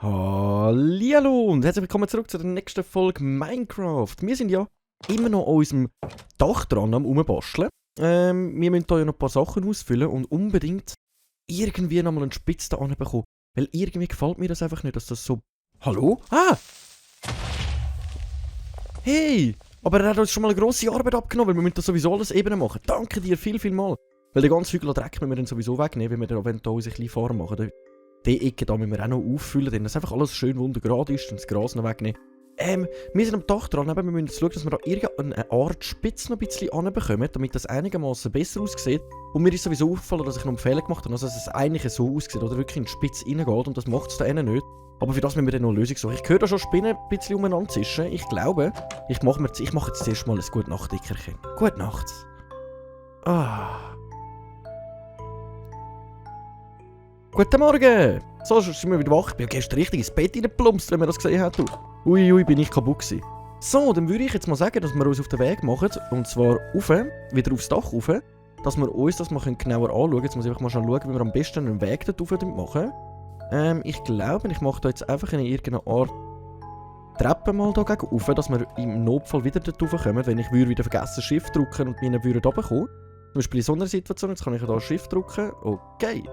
Hallihallo und herzlich willkommen zurück zu der nächsten Folge Minecraft. Wir sind ja immer noch an unserem Dach dran am Rumbasteln. Wir müssen hier ja noch ein paar Sachen ausfüllen und unbedingt irgendwie nochmal einen Spitz da bekommen. Weil irgendwie gefällt mir das einfach nicht, dass das so... Hallo? Ah! Hey! Aber er hat uns schon mal eine grosse Arbeit abgenommen, weil wir müssen das sowieso alles eben machen. Danke dir viel mal. Weil den ganzen Hügel Dreck müssen wir dann sowieso wegnehmen, wenn wir dann hier unsere kleine Farm machen. Die Ecke da müssen wir auch noch auffüllen, denn das einfach alles schön wundergerade ist und das Gras noch wegnehmen. Wir sind am Dach dran, aber wir müssen jetzt schauen, dass wir da irgendeine Art Spitze noch ein bisschen anbekommen, damit das einigermaßen besser aussieht. Und mir ist sowieso aufgefallen, dass ich noch einen Fehler gemacht habe, also dass es eigentlich so aussieht, oder wirklich in die Spitze reingeht und das macht es da innen nicht. Aber für das müssen wir dann noch eine Lösung suchen. Ich höre da schon Spinnen ein bisschen umeinander zischen. Ich glaube, ich mache jetzt zuerst mal ein Gute-Nacht-Dickerchen. Gute Nacht. Ah. Guten Morgen! So, sind wir wieder wach. Ich bin ja gestern richtig ins Bett reingeplumpst, wenn man das gesehen hat. Ui, bin ich kaputt gewesen. So, dann würde ich jetzt mal sagen, dass wir uns auf den Weg machen. Und zwar rauf, wieder aufs Dach rauf. Dass wir uns das mal genauer anschauen. Jetzt muss ich einfach mal schauen, wie wir am besten einen Weg dort rauf machen. Ich glaube, ich mache da jetzt einfach in irgendeine Art Treppe mal da gegen rauf, dass wir im Notfall wieder dort raufkommen. Wenn ich wieder vergessen Shift drücken und meine würden runterkommen. Zum Beispiel in so einer Situation, jetzt kann ich da Shift drücken. Okay.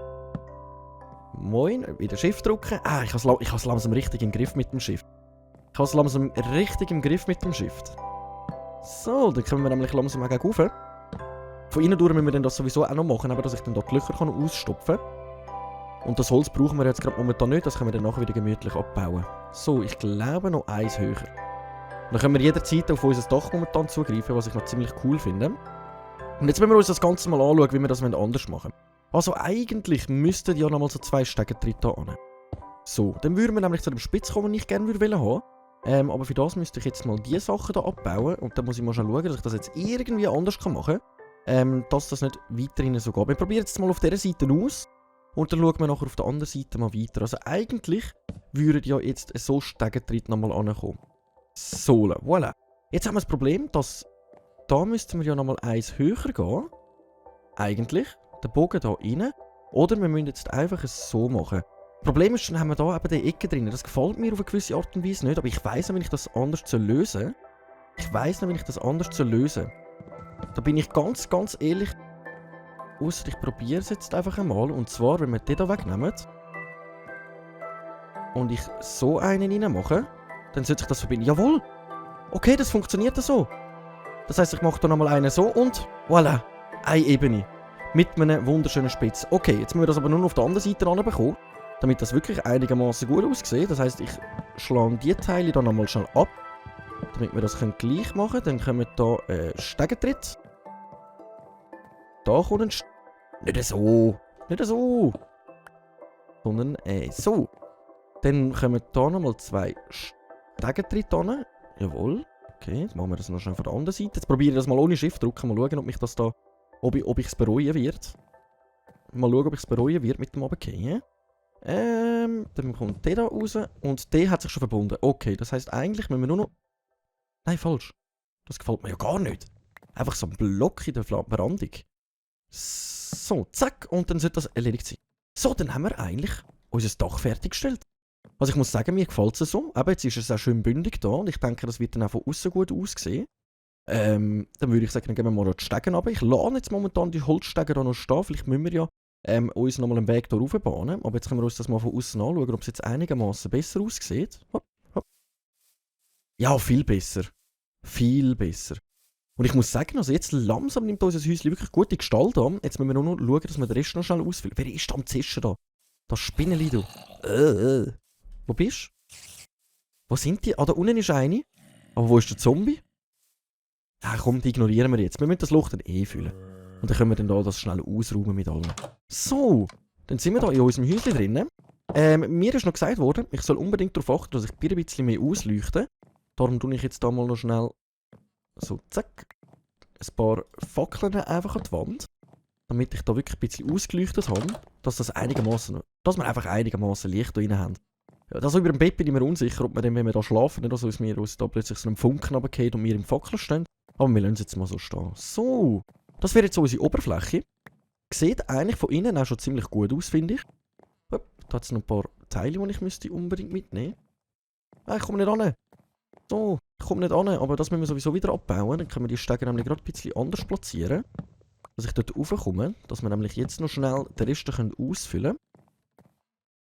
Moin, wieder Shift drücken. Ich habe es langsam richtig im Griff mit dem Shift. So, dann können wir nämlich langsam auch gegen rauf. Von innen durch müssen wir dann das sowieso auch noch machen, aber dass ich dann dort die Löcher ausstopfen kann. Und das Holz brauchen wir jetzt gerade momentan nicht, das können wir dann nachher wieder gemütlich abbauen. So, ich glaube noch eins höher. Dann können wir jederzeit auf unser Dach momentan zugreifen, was ich noch ziemlich cool finde. Und jetzt müssen wir uns das Ganze mal anschauen, wie wir das anders machen. Also eigentlich müssten ja nochmal so 2 Stegentritte an. So, dann würden wir nämlich zu dem Spitz kommen, den ich gerne haben würde. Aber für das müsste ich jetzt mal diese Sachen hier abbauen. Und dann muss ich mal schauen, dass ich das jetzt irgendwie anders machen kann. Dass das nicht weiterhin so geht. Wir probieren jetzt mal auf dieser Seite aus. Und dann schauen wir nachher auf der anderen Seite mal weiter. Also eigentlich würden ja jetzt so Stegentritte nochmal ankommen. So, voilà. Jetzt haben wir das Problem, dass da müssten wir ja nochmal eins höher gehen. Eigentlich. Den Bogen hier rein. Oder wir müssen jetzt einfach es so machen. Das Problem ist, dann haben wir da eben die Ecke drin. Das gefällt mir auf eine gewisse Art und Weise nicht, aber ich weiss nicht, wie ich das anders lösen soll. Da bin ich ganz ehrlich. Ausser ich probiere es jetzt einfach einmal. Und zwar, wenn wir den hier wegnehmen und ich so einen reinmache, dann sollte sich das verbinden. Jawohl! Okay, das funktioniert so. Das heisst, ich mache da nochmal einen so und voilà! Eine Ebene. Mit einem wunderschönen Spitz. Okay, jetzt müssen wir das aber nur noch auf der anderen Seite anbekommen, damit das wirklich einigermaßen gut aussieht. Das heisst, ich schlage die Teile dann nochmal schnell ab, damit wir das gleich machen können. Dann kommen wir hier Stegentritt. Da kommt ein Nicht so, sondern so. Dann kommen hier nochmal 2 Stegentritte an. Jawohl. Okay, jetzt machen wir das noch schnell von der anderen Seite. Jetzt probiere ich das mal ohne Shift drücken. Mal schauen, ob mich das da... Ob ich es bereuen wird. Mal schauen, ob ich es bereuen wird mit dem Runtergehen. Dann kommt der da raus. Und der hat sich schon verbunden. Okay, das heisst eigentlich müssen wir nur noch... Nein, falsch. Das gefällt mir ja gar nicht. Einfach so ein Block in der Verandung. So, zack. Und dann sollte das erledigt sein. So, dann haben wir eigentlich unser Dach fertiggestellt. Also ich muss sagen, mir gefällt es so. Aber jetzt ist es auch schön bündig da. Und ich denke, das wird dann auch von außen gut aussehen. Dann würde ich sagen, dann gehen wir mal die Stege runter. Ich lasse jetzt momentan die Holzstege da noch stehen. Vielleicht müssen wir ja uns nochmal einen Weg hier rauf bahnen. Aber jetzt können wir uns das mal von außen anschauen, ob es jetzt einigermaßen besser aussieht. Hopp, hopp. Ja, viel besser. Viel besser. Und ich muss sagen, also jetzt langsam nimmt unser Häuschen wirklich gute Gestalt an. Jetzt müssen wir nur noch schauen, dass wir den Rest noch schnell ausfüllen. Wer ist da am Zischen da? Das Spinneli, du. Wo bist du? Wo sind die? Ah, da unten ist eine. Aber wo ist der Zombie? Komm, die ignorieren wir jetzt. Wir müssen das Loch dann füllen. Und dann können wir dann da das schnell ausräumen mit allem. So, dann sind wir da in unserem Häuschen drinnen. Mir ist noch gesagt worden, ich soll unbedingt darauf achten, dass ich ein bisschen mehr ausleuchte. Darum tue ich jetzt da mal noch schnell so, zack, ein paar Fackeln einfach an die Wand. Damit ich da wirklich ein bisschen ausgeleuchtet habe, dass wir einfach einigermaßen Licht da rein haben. Ja, das über dem Bett bin ich mir unsicher, ob wir dann, wenn wir da schlafen, nicht, dass uns da plötzlich so ein Funken runtergeht und wir im Fackel stehen. Aber wir lassen es jetzt mal so stehen. So, das wäre jetzt unsere Oberfläche. Sieht eigentlich von innen auch schon ziemlich gut aus, finde ich. Da hat es noch ein paar Teile, die ich müsste unbedingt mitnehmen müsste. Ich komme nicht ran. So, ich komme nicht ran, aber das müssen wir sowieso wieder abbauen. Dann können wir die Stege nämlich gerade ein bisschen anders platzieren. Dass ich dort raufkomme. Dass wir nämlich jetzt noch schnell den Rest ausfüllen können.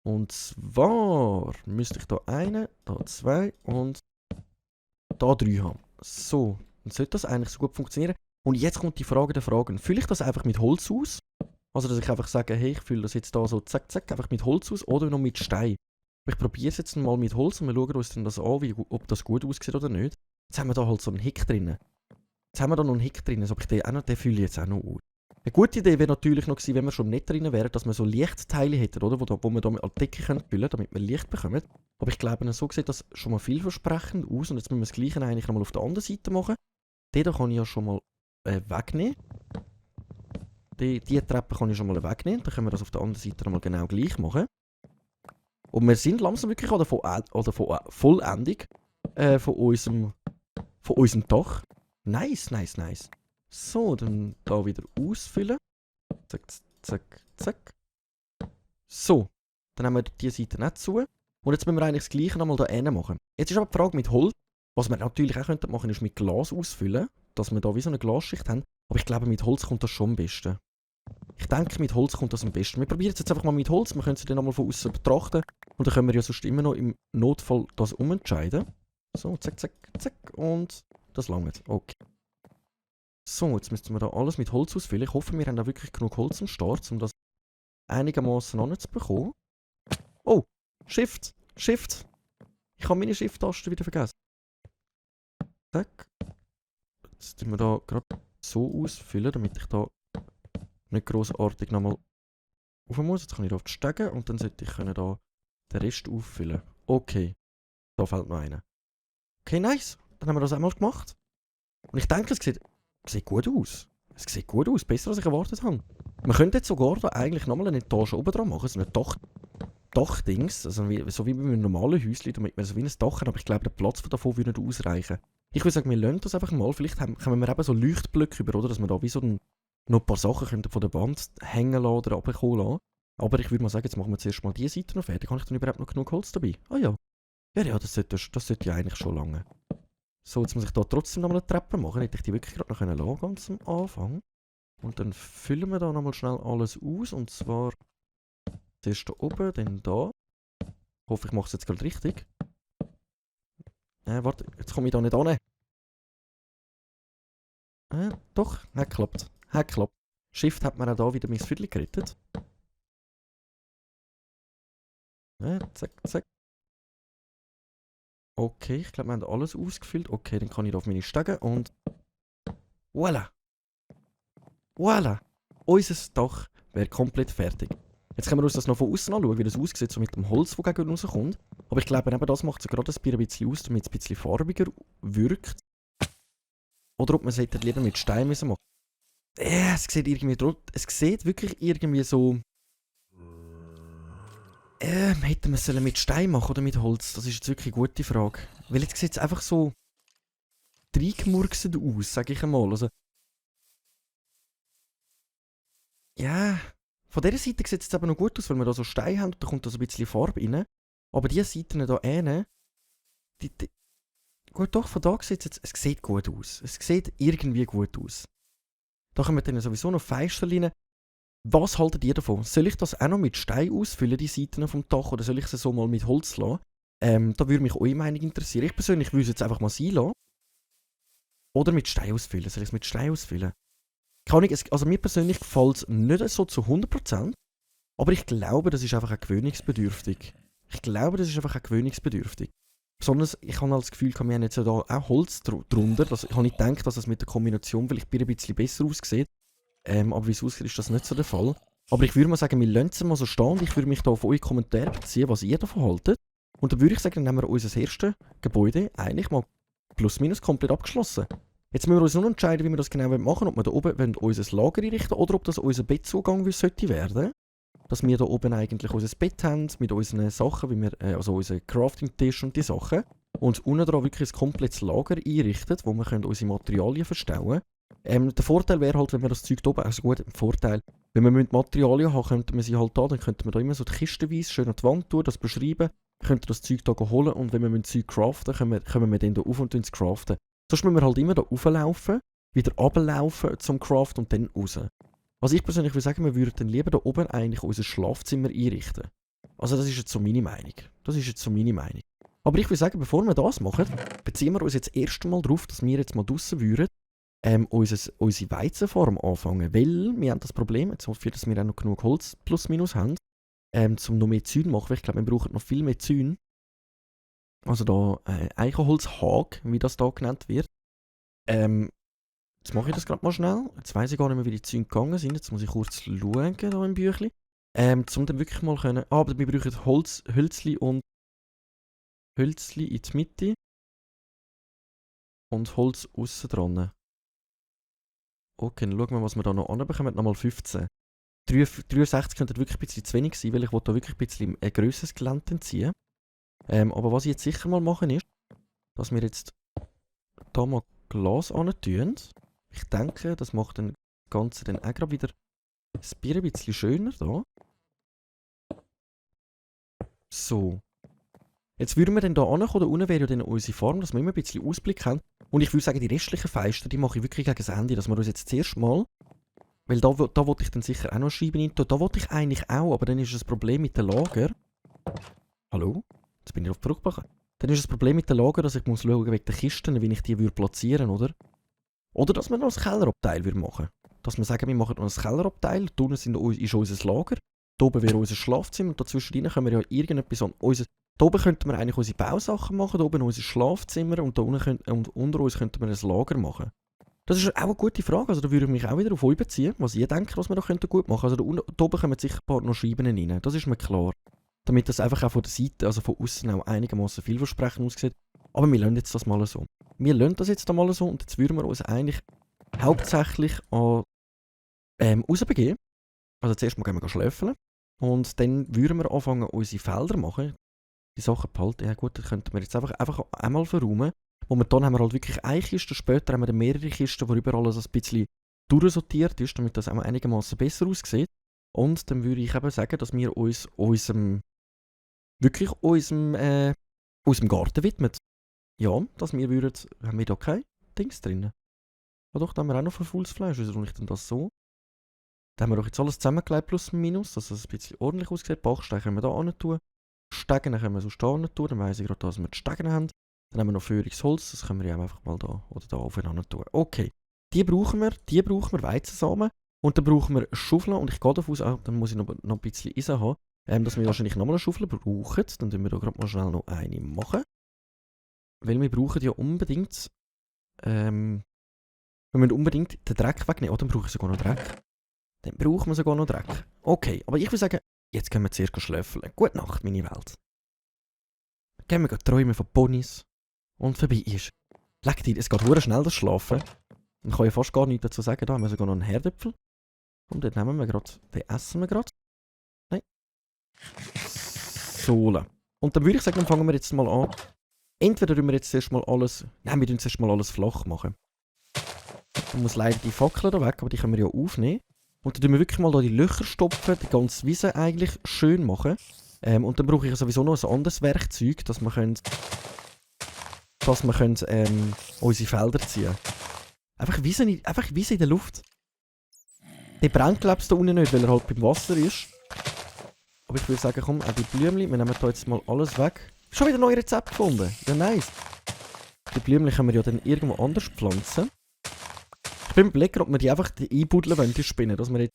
Und zwar müsste ich da einen, da zwei und da drei haben. So, dann sollte das eigentlich so gut funktionieren. Und jetzt kommt die Frage der Fragen. Fülle ich das einfach mit Holz aus? Also, dass ich einfach sage, hey, ich fülle das jetzt da so zack, zack, einfach mit Holz aus oder noch mit Stein. Ich probiere es jetzt mal mit Holz und wir schauen uns dann das an, ob das gut aussieht oder nicht. Jetzt haben wir da halt so einen Hick drin. Jetzt haben wir da noch einen Hick drin, also den fülle ich jetzt auch noch aus. Eine gute Idee wäre natürlich noch gewesen, wenn wir schon nicht drin wären, dass wir so Lichtteile hätten, oder? Wo wir da an die Decke füllen können, damit wir Licht bekommen. Aber ich glaube, so sieht das schon mal vielversprechend aus. Und jetzt müssen wir das Gleiche eigentlich nochmal auf der anderen Seite machen. Den da kann ich ja schon mal wegnehmen. Die Treppe kann ich schon mal wegnehmen. Dann können wir das auf der anderen Seite nochmal genau gleich machen. Und wir sind langsam wirklich an der Vollendung von unserem Dach. Nice, nice, nice. So, dann da wieder ausfüllen. Zack, zack, zack. So, dann haben wir diese Seite nicht zu. Und jetzt müssen wir eigentlich das Gleiche nochmal da hinten machen. Jetzt ist aber die Frage mit Holz. Was wir natürlich auch machen könnten, ist mit Glas ausfüllen. Dass wir da wie so eine Glasschicht haben. Aber ich glaube, mit Holz kommt das schon am besten. Ich denke, mit Holz kommt das am besten. Wir probieren es jetzt einfach mal mit Holz. Wir können es dann nochmal von außen betrachten. Und dann können wir ja sonst immer noch im Notfall das umentscheiden. So, zack, zack, zack. Und das langt. Okay. So, jetzt müssen wir da alles mit Holz ausfüllen. Ich hoffe, wir haben da wirklich genug Holz am Start, um das einigermaßen anzubekommen. Oh, Shift, Shift. Ich habe meine Shift-Taste wieder vergessen. Zack. Jetzt tun wir da gerade so ausfüllen, damit ich da nicht grossartig nochmal rauf muss. Jetzt kann ich da auf die Stege und dann sollte ich da den Rest auffüllen. Okay, da fällt noch einer. Okay, nice. Dann haben wir das einmal gemacht. Und ich denke, es sieht gut aus. Es sieht gut aus, besser als ich erwartet habe. Man könnte jetzt sogar da eigentlich nochmal eine Etage oben dran machen, so ein Dachdings, also so wie bei einem normalen Häuschen, damit wir so wie ein Dach haben, aber ich glaube, der Platz davon würde nicht ausreichen. Ich würde sagen, wir lassen das einfach mal, vielleicht können wir eben so Leuchtblöcke über, oder, dass wir da wie so noch ein paar Sachen von der Wand hängen lassen oder runterkommen lassen. Aber ich würde mal sagen, jetzt machen wir zuerst mal diese Seite noch fertig. Habe ich dann überhaupt noch genug Holz dabei? Ah ja. Ja, das sollte ja eigentlich schon lange. So, jetzt muss ich da trotzdem nochmal eine Treppe machen. Hätte ich die wirklich gerade noch lassen, ganz am Anfang. Und dann füllen wir da nochmal schnell alles aus. Und zwar zuerst da oben, dann da. Ich hoffe, ich mache es jetzt gerade richtig. Warte, jetzt komme ich da nicht an. Doch, hat geklappt. Hat geklappt. Shift hat mir auch da wieder mein Viertel gerettet. Zack, zack. Okay, ich glaube, wir haben alles ausgefüllt. Okay, dann kann ich da auf meine Stege und... Voilà! Voilà! Unser Dach wäre komplett fertig. Jetzt können wir uns das noch von außen anschauen, wie das aussieht, so mit dem Holz, das gegen uns rauskommt. Aber ich glaube, eben das macht es gerade ein bisschen aus, damit es ein bisschen farbiger wirkt. Oder ob man es lieber mit Stein machen müssen. Es sieht wirklich irgendwie so... hätten wir es mit Stein machen oder mit Holz? Das ist jetzt wirklich eine gute Frage. Weil jetzt sieht es einfach so... reingemurkset aus, sage ich einmal. Also... Ja... Von dieser Seite sieht es jetzt eben noch gut aus, weil wir da so Stein haben und da kommt da so ein bisschen Farbe rein. Aber diese Seiten hier hinten... Gut, doch, von da sieht es jetzt... Es sieht gut aus. Es sieht irgendwie gut aus. Da können wir dann sowieso noch Fenster rein. Was haltet ihr davon? Soll ich das auch noch mit Stein ausfüllen, die Seiten vom Dach, oder soll ich sie so mal mit Holz lassen? Da würde mich eure Meinung interessieren. Ich persönlich würde es jetzt einfach mal sein lassen. Oder mit Stein ausfüllen. Soll ich es mit Stein ausfüllen? Also mir persönlich gefällt es nicht so zu 100%. Aber ich glaube, das ist einfach auch gewöhnungsbedürftig. Besonders, ich habe halt das Gefühl, wir haben jetzt ja da auch Holz drunter. Ich habe nicht gedacht, dass das mit der Kombination vielleicht ein bisschen besser aussieht. Aber wie es aussieht, ist das nicht so der Fall. Aber ich würde mal sagen, wir lassen es mal so stehen und ich würde mich da auf eure Kommentare beziehen, was ihr davon haltet. Und dann würde ich sagen, dann haben wir unser erstes Gebäude eigentlich mal plus minus komplett abgeschlossen. Jetzt müssen wir uns nur entscheiden, wie wir das genau machen wollen. Ob wir da oben unser Lager einrichten oder ob das unser Bettzugang sollte werden. Dass wir da oben eigentlich unser Bett haben mit unseren Sachen, wie wir, also unseren Crafting-Tisch und die Sachen. und unten dran wirklich ein komplettes Lager einrichten, wo wir können unsere Materialien verstauen können. Der Vorteil wäre halt, wenn wir das Zeug da oben, also gut, ein Vorteil, wenn wir Materialien haben, könnten wir sie halt da, dann könnten wir da immer so kistenweise schön an die Wand tun, das beschreiben, könnten das Zeug da holen und wenn wir Zeug craften, können wir dann da auf und es craften. Sonst müssen wir halt immer da rauflaufen, wieder runterlaufen zum Craften und dann raus. Also ich persönlich würde sagen, wir würden dann lieber da oben eigentlich unser Schlafzimmer einrichten. Also das ist jetzt so meine Meinung. Aber ich würde sagen, bevor wir das machen, beziehen wir uns jetzt erst einmal darauf, dass wir jetzt mal draussen würden, unsere Weizenfarm anfangen. Weil wir haben das Problem, jetzt dafür, dass wir auch noch genug Holz plus minus haben, um noch mehr Zäune zu machen. Ich glaube, wir brauchen noch viel mehr Zäune. Also da Eichenholzhag, wie das da genannt wird. Jetzt mache ich das gerade mal schnell. Jetzt weiss ich gar nicht mehr, wie die Zäune gegangen sind. Jetzt muss ich kurz schauen hier im Büchlein. Um dann wirklich mal können... Ah, aber wir brauchen Hölzli in die Mitte. Und Holz aussen dran. Okay, dann schauen wir, was wir da noch anbekommen. Nochmal 15. 63 könnte wirklich ein bisschen zu wenig sein, weil ich da wirklich ein bisschen ein grösseres Gelände ziehen. Aber was ich jetzt sicher mal machen ist, dass wir jetzt da mal Glas tun. Ich denke, das macht das Ganze dann auch gerade wieder das Bier ein bisschen schöner da. So. Jetzt würden wir dann hier ankommen, da unten wäre ja dann unsere Farm, dass wir immer ein bisschen Ausblick haben. Und ich würde sagen, die restlichen Feister, die mache ich wirklich gegen das Ende, dass wir uns jetzt zuerst mal, weil da wollte ich dann sicher auch noch Scheiben rein tun. Da wollte ich eigentlich auch, aber dann ist das Problem mit dem Lager. Hallo? Jetzt bin ich auf die Fruchtbache. Dann ist das Problem mit dem Lager, dass ich muss schauen wegen der Kisten, wie ich die platzieren würde, oder? Oder dass wir noch ein Kellerabteil machen würden. Dass wir sagen, wir machen noch ein Kellerabteil, da unten ist unser Lager, da oben wäre unser Schlafzimmer und dazwischen können wir ja irgendetwas an da oben könnten wir eigentlich unsere Bausachen machen, da oben unser Schlafzimmer und da unten und unter uns könnten wir ein Lager machen. Das ist auch eine gute Frage, also da würde ich mich auch wieder auf euch beziehen, was ihr denkt, was wir da gut machen könnten. Also da oben kommen sicher ein paar noch Scheiben rein, das ist mir klar. Damit das einfach auch von der Seite, also von außen auch einigermaßen vielversprechend aussieht. Aber wir lassen jetzt das mal so. Wir lassen das jetzt mal so und jetzt würden wir uns eigentlich hauptsächlich an rausbegeben. Also zuerst mal gehen wir schlafen und dann würden wir anfangen unsere Felder machen. Die Sachen behalten, ja gut, das könnten wir jetzt einfach einmal verräumen. Momentan haben wir halt wirklich eine Kiste, später haben wir dann mehrere Kisten, wo überall alles ein bisschen durchsortiert ist, damit das auch einigermaßen besser aussieht. Und dann würde ich eben sagen, dass wir uns unserem Garten widmen. Ja, dass wir würden, haben wir da kein Dings drin? Ja doch, da haben wir auch noch verfaultes Fleisch, wieso tue ich denn das so? Da haben wir doch jetzt alles zusammengelegt plus minus, dass es ein bisschen ordentlich aussieht. Bachsteine können wir da hin tun. Stegen können wir so stehen tun, dann weiss ich gerade, dass wir die Stegen haben. Dann haben wir noch Föhringsholz, das können wir ja einfach mal da oder da aufeinander tun. Okay, die brauchen wir Weizensamen. Und dann brauchen wir Schaufeln und ich gehe davon aus, dann muss ich noch ein bisschen Eisen haben, dass wir wahrscheinlich nochmal eine Schaufel brauchen. Dann tun wir da gerade mal schnell noch eine machen. Weil wir brauchen ja unbedingt, wir müssen unbedingt den Dreck wegnehmen. Oh, dann brauche ich sogar noch Dreck. Dann brauchen wir sogar noch Dreck. Okay, aber ich würde sagen, jetzt können wir zuerst schlafen. Gute Nacht, meine Welt. Gehen wir träumen von Ponys. Und vorbei ist. Leck dir, es geht verdammt schnell das Schlafen. Ich kann ja fast gar nichts dazu sagen. Da haben wir sogar noch einen Herdöpfel. Und den nehmen wir gerade. Den essen wir gerade. Nein. Sohle. Und dann würde ich sagen, dann fangen wir jetzt mal an. Entweder tun wir jetzt zuerst mal alles... Nein, wir tun zuerst mal alles flach machen. Man muss leider die Fackeln da weg, aber die können wir ja aufnehmen. Und dann tun wir wirklich mal da die Löcher stopfen, die ganze Wiese eigentlich schön machen. Und dann brauche ich sowieso noch ein anderes Werkzeug, dass wir können unsere Felder ziehen. Einfach Wiese in der Luft. Der brennt, glaube ich, da unten nicht, weil er halt beim Wasser ist. Aber ich würde sagen, komm, auch die Blümchen, wir nehmen da jetzt mal alles weg. Schon wieder ein neues Rezept gefunden. Ja, nice. Die Blümchen können wir ja dann irgendwo anders pflanzen. Ich bin überlegt, ob wir die einfach einbuddeln wollen, die Spinnen. Dass wir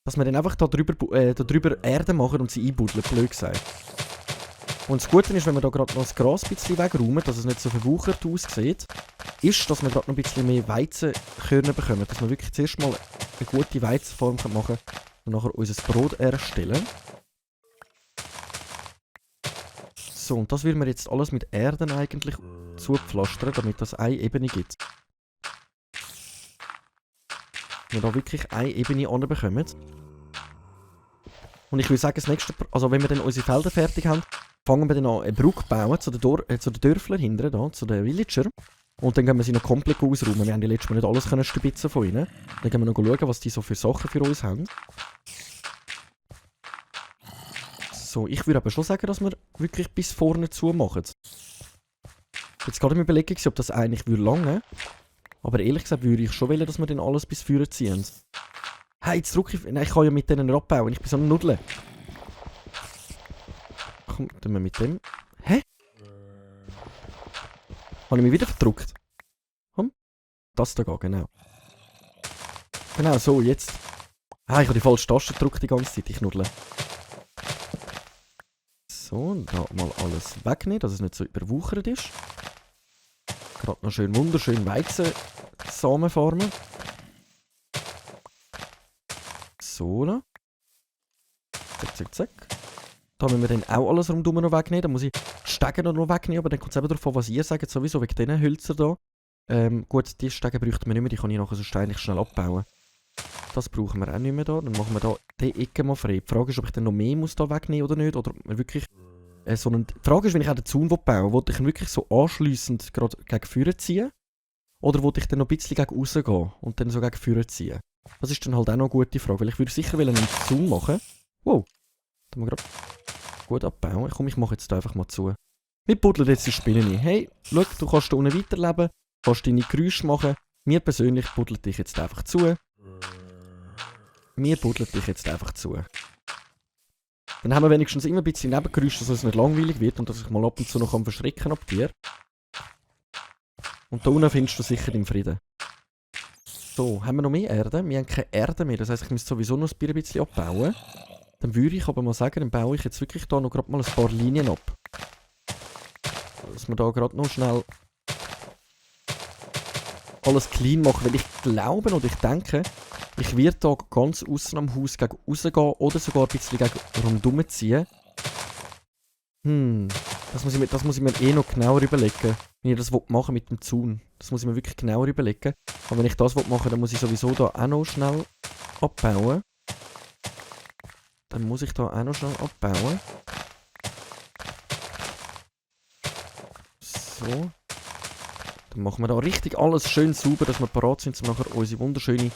dann einfach da drüber Erde machen und sie einbuddeln, blöd gesagt. Und das Gute ist, wenn wir da gerade noch das Gras ein bisschen wegräumen, dass es nicht so verwuchert aussieht, ist, dass wir gerade noch ein bisschen mehr Weizenkörner bekommen. Dass wir wirklich zuerst mal eine gute Weizenform machen können und nachher unser Brot erstellen. So, und das will wir jetzt alles mit Erden eigentlich zupflastern, damit das eine Ebene gibt. Wir da wirklich eine Ebene anbekommen. Und ich würde sagen, das nächste, also wenn wir dann unsere Felder fertig haben, fangen wir dann an, eine Brücke bauen zu den Dörflern hinten, da, zu den Villager. Und dann gehen wir sie noch komplett ausräumen. Wir haben ja letztes Mal nicht alles können stibitzen von ihnen. Dann gehen wir noch schauen, was die so für Sachen für uns haben. So, ich würde aber schon sagen, dass wir wirklich bis vorne zu machen. Jetzt gerade im Überlegen, ob das eigentlich lange würde. Aber ehrlich gesagt würde ich schon wollen, dass wir dann alles bis vorne ziehen. Hey, jetzt drücke ich... Nein, ich kann ja mit denen abbauen. Ich bin so ein Nudel. Komm, tun wir mit dem... Hä? Habe ich mich wieder verdrückt? Komm. Das da geht, genau. Genau, so, jetzt. Ah, ich habe die falsche Taste gedrückt die ganze Zeit. Ich nudle. So, da mal alles wegnehmen, dass es nicht so überwuchert ist. Gerade noch schön wunderschön Weizensamen farmen. So, da. Zack, zack, zack. Da müssen wir dann auch alles rundum noch wegnehmen. Da muss ich Stege noch wegnehmen, aber dann kommt es eben darauf an, was ihr sagt, sowieso wegen diesen Hölzern hier. Gut, die Stege bräuchten wir nicht mehr, die kann ich nachher sonst eigentlich schnell abbauen. Das brauchen wir auch nicht mehr da. Dann machen wir da die Ecke mal frei. Die Frage ist, ob ich dann noch mehr muss da wegnehmen oder nicht. Oder wirklich die Frage ist, wenn ich auch den Zaun bauen will, will ich ihn wirklich so anschliessend gerade gegen vorne ziehen? Oder will ich dann noch ein bisschen gegen raus gehen und dann so gegen vorne ziehen? Das ist dann halt auch noch eine gute Frage, weil ich würde sicher einen Zaun machen. Wow. Da haben wir gerade gut abbauen. Komm, ich mache jetzt da einfach mal zu. Wir buddeln jetzt die Spinne ein. Hey, schau, du kannst da unten weiterleben, kannst deine Geräusche machen. Mir persönlich buddelt dich jetzt einfach zu. Mir buddelt dich jetzt einfach zu. Dann haben wir wenigstens immer ein bisschen Nebengeräusche, dass es nicht langweilig wird und dass ich mal ab und zu noch verschrecken kann ab dir. Und da unten findest du sicher im Frieden. So, haben wir noch mehr Erde? Wir haben keine Erde mehr, das heisst, ich müsste sowieso noch ein bisschen abbauen. Dann würde ich aber mal sagen, dann baue ich jetzt wirklich da noch gerade mal ein paar Linien ab. Dass wir da gerade noch schnell alles clean machen, weil ich glaube und ich denke, ich werde da ganz außen am Haus gegen rausgehen oder sogar ein bisschen gegen rundherum ziehen. Das muss ich mir eh noch genauer überlegen, wenn ich das machen mit dem Zaun. Das muss ich mir wirklich genauer überlegen. Aber wenn ich das machen will, dann muss ich sowieso da auch noch schnell abbauen. Dann muss ich da auch noch schnell abbauen. So. Dann machen wir da richtig alles schön sauber, dass wir parat sind, um nachher unsere wunderschöne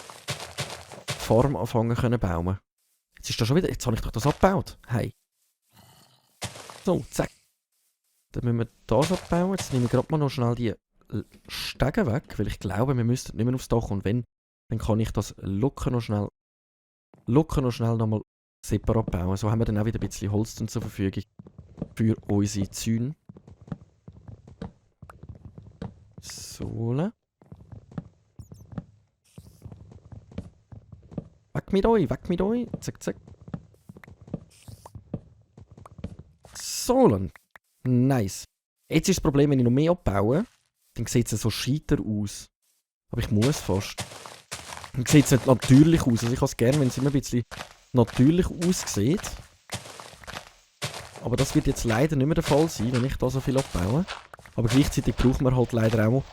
Farm anfangen können bauen. Jetzt ist da schon wieder... Jetzt habe ich doch das abgebaut. Hey. So, zack. Dann müssen wir das abbauen. Jetzt nehmen wir gerade mal noch schnell die Stege weg, weil ich glaube, wir müssten nicht mehr aufs Dach. Und wenn, dann kann ich das locker noch schnell nochmal separat bauen. So haben wir dann auch wieder ein bisschen Holz zur Verfügung für unsere Zäune. So. Weg mit euch, weg mit euch. Zack, zack. So. Nice. Jetzt ist das Problem, wenn ich noch mehr abbaue, dann sieht es so scheiter aus. Aber ich muss fast. Dann sieht es nicht natürlich aus. Also ich habe es gerne, wenn es immer ein bisschen natürlich aussieht. Aber das wird jetzt leider nicht mehr der Fall sein, wenn ich da so viel abbaue. Aber gleichzeitig brauchen wir halt leider auch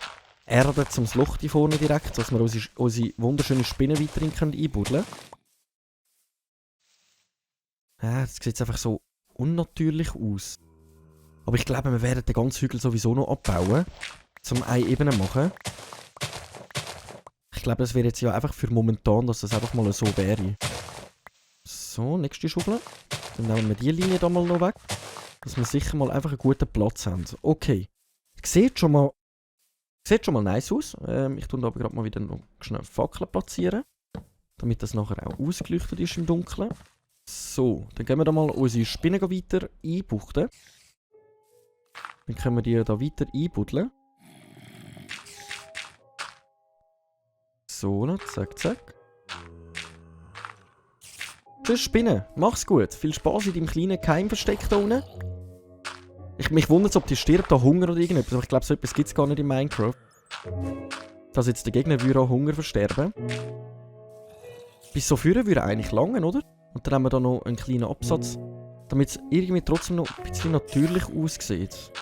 Erde zum Loch hier vorne direkt, dass wir unsere wunderschönen Spinnen weiterhin einbuddeln können. Jetzt sieht es einfach so unnatürlich aus. Aber ich glaube, wir werden den ganzen Hügel sowieso noch abbauen, zum eine Ebene machen. Ich glaube, das wäre jetzt ja einfach für momentan, dass das einfach mal so wäre. So, nächste Schaufel. Dann nehmen wir die Linie da mal noch weg, dass wir sicher mal einfach einen guten Platz haben. Okay. Sieht schon mal nice aus. Ich tue aber gerade mal wieder noch schnell Fackeln platzieren, damit das nachher auch ausgeleuchtet ist im Dunkeln. So, dann gehen wir da mal unsere Spinnen weiter einbuchten. Dann können wir die da weiter einbuddeln. So, zack, zack. Tschüss Spinnen, mach's gut. Viel Spaß in deinem kleinen Keimversteck da unten. Mich wundert, ob die stirbt, da Hunger oder irgendetwas, aber ich glaube, so etwas gibt es gar nicht in Minecraft. Dass jetzt der Gegner würde auch Hunger versterben. Bis so führen würde eigentlich langen, oder? Und dann haben wir da noch einen kleinen Absatz, damit es irgendwie trotzdem noch ein bisschen natürlich aussieht.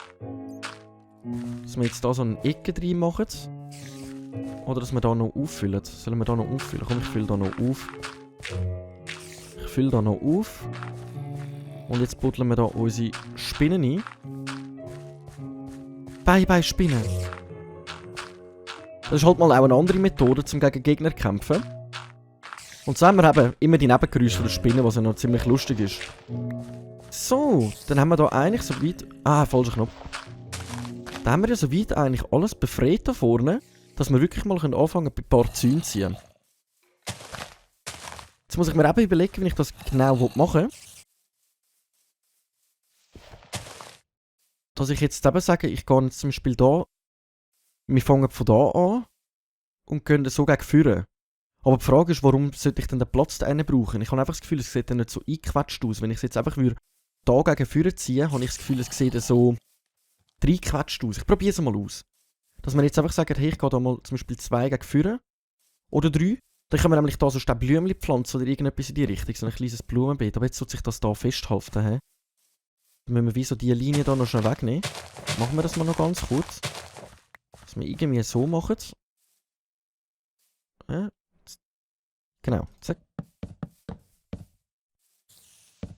Dass wir jetzt da so eine Ecke drin machen. Oder dass wir da noch auffüllen. Sollen wir da noch auffüllen? Komm, ich fülle da noch auf. Ich fülle da noch auf. Und jetzt buddeln wir da unsere Spinnen ein. Bye-bye-Spinnen. Das ist halt mal auch eine andere Methode, um gegen Gegner zu kämpfen. Und so haben wir eben immer die Nebengeräusche von der Spinne, was ja noch ziemlich lustig ist. So, dann haben wir da eigentlich so weit... Ah, falscher Knopf. Dann haben wir ja so weit eigentlich alles befreit da vorne, dass wir wirklich mal anfangen bei ein paar Zäunen zu ziehen. Jetzt muss ich mir eben überlegen, wie ich das genau machen will. Dass ich jetzt eben sage, ich gehe jetzt zum Beispiel da, wir fangen von da an und gehen so gegen vorne. Aber die Frage ist, warum sollte ich denn den Platz da brauchen? Ich habe einfach das Gefühl, es sieht dann nicht so eingequetscht aus. Wenn ich es jetzt einfach da gegen vorne ziehe, habe ich das Gefühl, es sieht dann so reingequetscht aus. Ich probiere es mal aus. Dass man jetzt einfach sagt, hey, ich gehe da mal zum Beispiel 2 gegen vorne oder 3. Dann können wir nämlich da so ein Blümchen pflanzen oder irgendetwas in die Richtung, so ein kleines Blumenbeet. Aber jetzt tut sich das da festhalten. He? Dann müssen wir wie so diese Linie da noch schnell wegnehmen. Machen wir das mal noch ganz kurz. Dass wir irgendwie so machen. Ja. Genau, zack.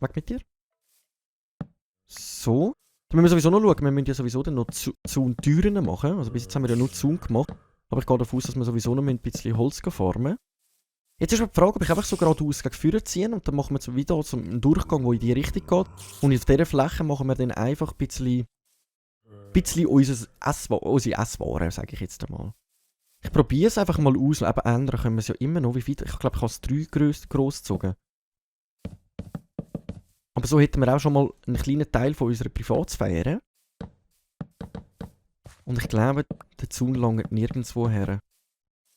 Weg mit dir. So. Dann müssen wir sowieso noch schauen, wir müssen ja sowieso dann noch Zauntüren machen. Also bis jetzt haben wir ja nur Zaun gemacht. Aber ich gehe davon aus, dass wir sowieso noch ein bisschen Holz farmen. Jetzt ist aber die Frage, ob ich einfach so geradeaus gegen vorne ziehe und dann machen wir so wieder so einen Durchgang, der in die Richtung geht. Und auf dieser Fläche machen wir dann einfach ein bisschen unsere Esswaren, sage ich jetzt einmal. Ich probiere es einfach mal aus, aber ändern können wir es ja immer noch. Wie weit? Ich glaube, ich habe es 3 großgezogen. Aber so hätten wir auch schon mal einen kleinen Teil von unserer Privatsphäre. Und ich glaube, der Zaun langt nirgendwo her.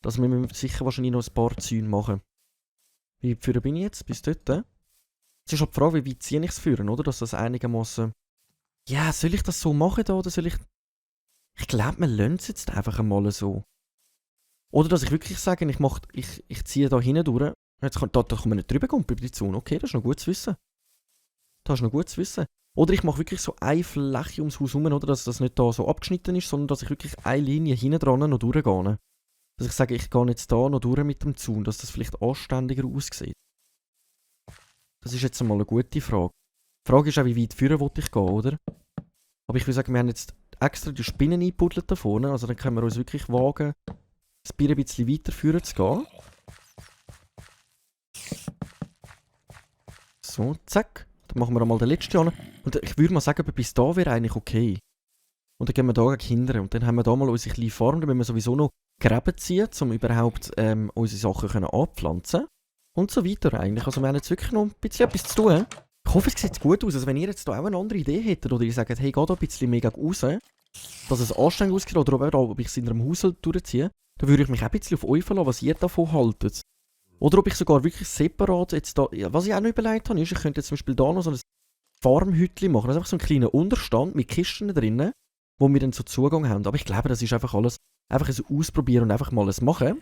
Das müssen wir sicher wahrscheinlich noch ein paar Zäune machen. Wie weit bin ich jetzt? Bis dort? Jetzt ist halt die Frage, wie weit ziehe ich es führen, oder? Dass das einigermaßen. Ja, soll ich das so machen da, oder soll ich... Ich glaube, wir lassen es jetzt einfach einmal so. Oder dass ich wirklich sage, ich ziehe da hinten durch. Jetzt da kann man nicht drüber kommen, über die Zone. Okay, das ist noch gut zu wissen. Das ist noch gut zu wissen. Oder ich mache wirklich so eine Fläche ums Haus herum, oder dass das nicht da so abgeschnitten ist, sondern dass ich wirklich eine Linie hinten dran noch durchgehe. Dass ich sage, ich gehe jetzt da noch durch mit dem Zaun, dass das vielleicht anständiger aussieht. Das ist jetzt einmal eine gute Frage. Die Frage ist auch, wie weit vorne will ich gehen, oder? Aber ich würde sagen, wir haben jetzt extra die Spinnen eingebuddelt da vorne, also dann können wir uns wirklich wagen, das Bier ein bisschen weiter vorne zu gehen. So, zack. Dann machen wir einmal den letzten an. Und ich würde mal sagen, aber bis da wäre eigentlich okay. Und dann gehen wir da gegen hinten. Und dann haben wir da mal unsere kleine Farm. Dann müssen wir sowieso noch Gräben ziehen, um überhaupt unsere Sachen anpflanzen. Und so weiter eigentlich. Also wir haben jetzt wirklich noch ein bisschen etwas zu tun. Ich hoffe, es sieht gut aus. Also wenn ihr jetzt da auch eine andere Idee hättet oder ihr sagt, hey, geh da ein bisschen mega raus, dass es anständig aussieht oder ob ich es in einem Haushalt durchziehe, dann würde ich mich auch ein bisschen auf euch verlassen, was ihr davon haltet. Oder ob ich sogar wirklich separat jetzt da... Ja, was ich auch noch überlegt habe, ist, ich könnte jetzt zum Beispiel da noch so ein Farmhütchen machen. Also einfach so einen kleinen Unterstand mit Kisten drinnen, wo wir dann so Zugang haben. Aber ich glaube, das ist einfach alles... Einfach ein Ausprobieren und einfach mal ein Machen.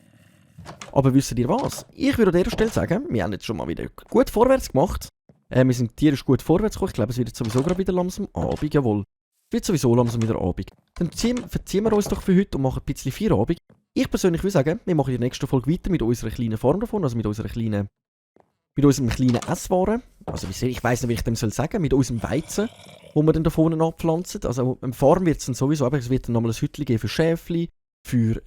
Aber wisst ihr was? Ich würde an dieser Stelle sagen, wir haben jetzt schon mal wieder gut vorwärts gemacht. Wir sind tierisch gut vorwärts gekommen. Ich glaube, es wird jetzt sowieso gerade wieder langsam Abend. Jawohl. Es wird sowieso langsam wieder Abend. Dann verziehen wir uns doch für heute und machen ein bisschen Feierabend. Ich persönlich würde sagen, wir machen in der nächsten Folge weiter mit unserer kleinen Farm davon, also mit unserem kleinen Esswaren. Also ich weiss nicht, wie ich dem sagen soll, mit unserem Weizen, wo wir dann da vorne abpflanzen. Also im Farm wird es dann sowieso, aber es wird dann nochmal ein Hütchen geben für Schäfli, für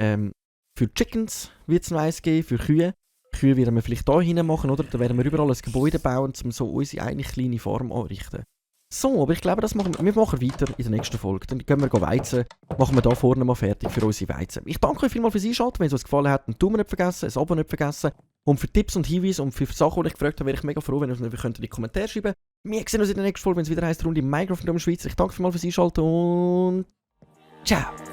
Chickens wird es noch eins geben, für Kühe. Kühe werden wir vielleicht da hinten machen, oder? Da werden wir überall ein Gebäude bauen, um so unsere eine kleine Farm anrichten. So, aber ich glaube, wir machen weiter in der nächsten Folge. Dann gehen wir Weizen, machen wir da vorne mal fertig für unsere Weizen. Ich danke euch vielmals fürs Einschalten. Wenn es euch gefallen hat, dann tun wir nicht vergessen, ein Abo nicht vergessen. Und für Tipps und Hinweise und für Sachen, die ich gefragt habe, wäre ich mega froh, wenn ihr mir in die Kommentare schreiben könnt. Wir sehen uns in der nächsten Folge, wenn es wieder heisst, Runde Minecraft und Schweizer. Ich danke vielmals fürs Einschalten und ciao!